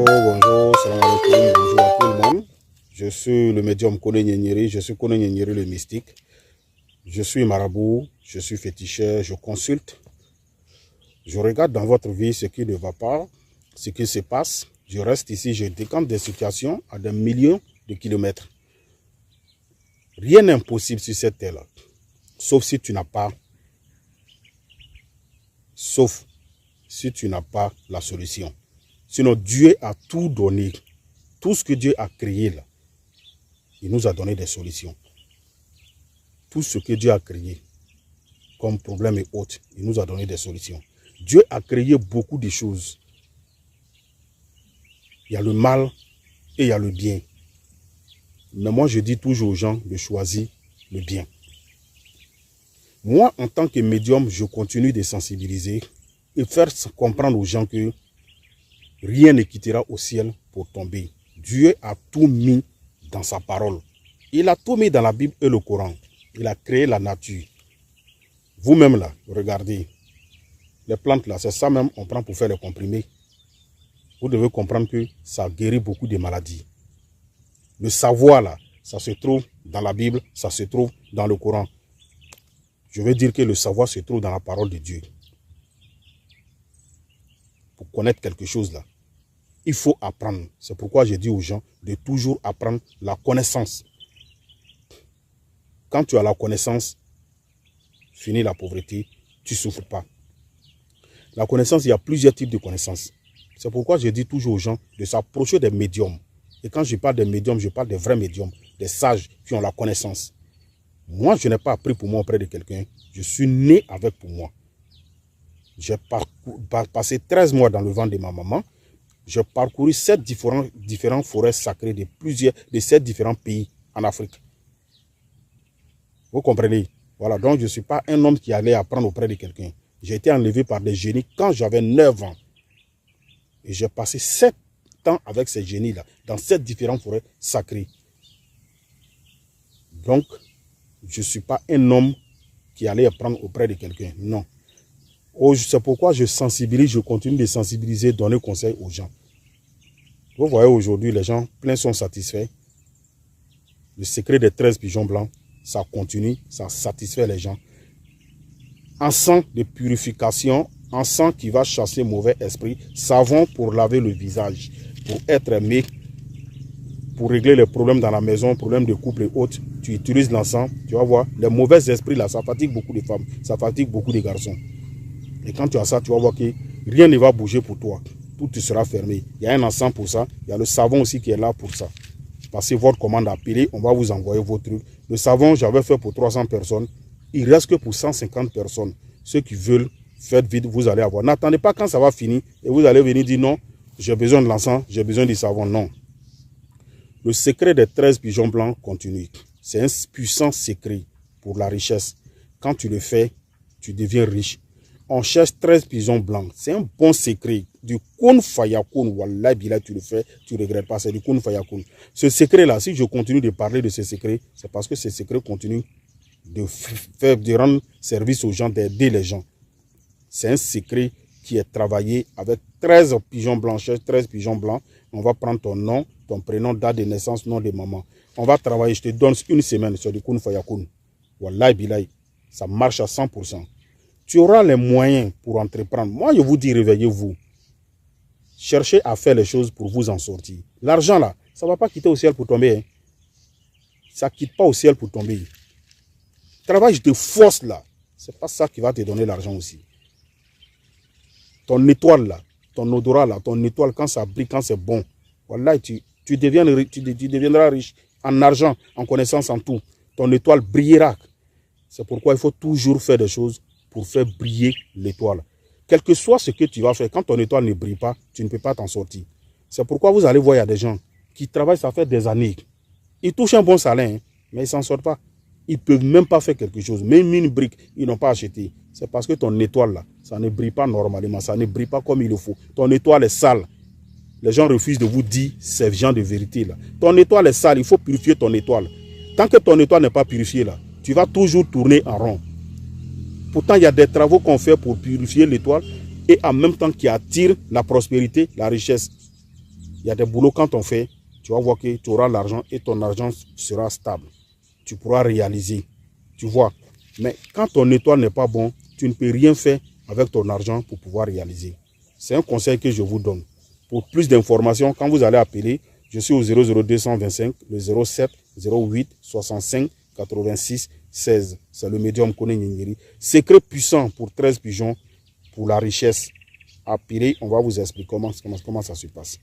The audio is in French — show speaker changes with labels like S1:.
S1: Bonjour, salam alaikum, bonjour à tout le monde. Je suis le médium Kone Nyenyeri, je suis Kone Nyenyeri le mystique. Je suis marabout, je suis féticheur, je consulte. Je regarde dans votre vie ce qui ne va pas, ce qui se passe. Je reste ici, je décante des situations à des millions de kilomètres. Rien n'est impossible sur cette terre-là, sauf si tu n'as pas la solution. Sinon, Dieu a tout donné. Tout ce que Dieu a créé là, il nous a donné des solutions. Tout ce que Dieu a créé comme problème et autres, il nous a donné des solutions. Dieu a créé beaucoup de choses. Il y a le mal et il y a le bien. Mais moi, je dis toujours aux gens de choisir le bien. Moi, en tant que médium, je continue de sensibiliser et faire comprendre aux gens que rien ne quittera au ciel pour tomber. Dieu a tout mis dans sa parole. Il a tout mis dans la Bible et le Coran. Il a créé la nature. Vous-même là, regardez. Les plantes là, c'est ça même on prend pour faire les comprimés. Vous devez comprendre que ça guérit beaucoup de maladies. Le savoir là, ça se trouve dans la Bible, ça se trouve dans le Coran. Je veux dire que le savoir se trouve dans la parole de Dieu. Pour connaître quelque chose là, il faut apprendre. C'est pourquoi je dis aux gens de toujours apprendre la connaissance. Quand tu as la connaissance, fini la pauvreté, tu ne souffres pas. La connaissance, il y a plusieurs types de connaissances. C'est pourquoi je dis toujours aux gens de s'approcher des médiums. Et quand je parle des médiums, je parle des vrais médiums, des sages qui ont la connaissance. Moi, je n'ai pas appris pour moi auprès de quelqu'un. Je suis né avec pour moi. J'ai passé 13 mois dans le ventre de ma maman. J'ai parcouru 7 différentes forêts sacrées de 7 différents pays en Afrique. Vous comprenez? Voilà, donc je ne suis pas un homme qui allait apprendre auprès de quelqu'un. J'ai été enlevé par des génies quand j'avais 9 ans. Et j'ai passé 7 ans avec ces génies-là, dans 7 différentes forêts sacrées. Donc, je ne suis pas un homme qui allait apprendre auprès de quelqu'un. Non. C'est pourquoi je sensibilise, je continue de sensibiliser, donner conseil aux gens. Vous voyez aujourd'hui, les gens, plein sont satisfaits. Le secret des 13 pigeons blancs, ça continue, ça satisfait les gens. Un sang de purification, un sang qui va chasser mauvais esprit, savon pour laver le visage, pour être aimé, pour régler les problèmes dans la maison, problèmes de couple et autres. Tu utilises l'encens, tu vas voir, les mauvais esprits là, ça fatigue beaucoup de femmes, ça fatigue beaucoup de garçons. Et quand tu as ça, tu vas voir que rien ne va bouger pour toi. Tout te sera fermé. Il y a un encens pour ça. Il y a le savon aussi qui est là pour ça. Passez votre commande à appeler, on va vous envoyer vos trucs. Le savon, j'avais fait pour 300 personnes. Il ne reste que pour 150 personnes. Ceux qui veulent, faites vite, vous allez avoir. N'attendez pas quand ça va finir et vous allez venir dire non, j'ai besoin de l'encens, j'ai besoin du savon. Non. Le secret des 13 pigeons blancs continue. C'est un puissant secret pour la richesse. Quand tu le fais, tu deviens riche. On cherche 13 pigeons blancs. C'est un bon secret. Du kun fayakun. Wallah, billah, tu le fais, tu ne regrettes pas. C'est du kun fayakun. Ce secret-là, si je continue de parler de ce secret, c'est parce que ce secret continue de rendre service aux gens, d'aider les gens. C'est un secret qui est travaillé avec 13 pigeons blancs. 13 pigeons blancs. On va prendre ton nom, ton prénom, date de naissance, nom de maman. On va travailler. Je te donne une semaine sur du kun fayakun. Wallah, billah, ça marche à 100%. Tu auras les moyens pour entreprendre. Moi, je vous dis, réveillez-vous. Cherchez à faire les choses pour vous en sortir. L'argent, là, ça ne va pas quitter au ciel pour tomber. Hein. Ça ne quitte pas au ciel pour tomber. Travail de force, là. Ce n'est pas ça qui va te donner l'argent aussi. Ton étoile, là, ton odorat, là, ton étoile, quand ça brille, quand c'est bon, voilà, tu deviendras riche en argent, en connaissance, en tout. Ton étoile brillera. C'est pourquoi il faut toujours faire des choses pour faire briller l'étoile. Quel que soit ce que tu vas faire, quand ton étoile ne brille pas, tu ne peux pas t'en sortir. C'est pourquoi vous allez voir, il y a des gens qui travaillent, ça fait des années. Ils touchent un bon salaire, hein, mais ils ne s'en sortent pas. Ils ne peuvent même pas faire quelque chose. Même une brique, ils n'ont pas acheté. C'est parce que ton étoile, là, ça ne brille pas normalement, ça ne brille pas comme il le faut. Ton étoile est sale. Les gens refusent de vous dire ces gens de vérité, là. Ton étoile est sale, il faut purifier ton étoile. Tant que ton étoile n'est pas purifiée, là, tu vas toujours tourner en rond. Pourtant, il y a des travaux qu'on fait pour purifier l'étoile et en même temps qui attirent la prospérité, la richesse. Il y a des boulots quand on fait, tu vas voir que tu auras l'argent et ton argent sera stable. Tu pourras réaliser. Tu vois. Mais quand ton étoile n'est pas bon, tu ne peux rien faire avec ton argent pour pouvoir réaliser. C'est un conseil que je vous donne. Pour plus d'informations, quand vous allez appeler, je suis au 00225, le 07 08 65 86 16. C'est le médium Kone Nyingiri. Secret puissant pour 13 pigeons, pour la richesse. Appelez, on va vous expliquer comment ça se passe.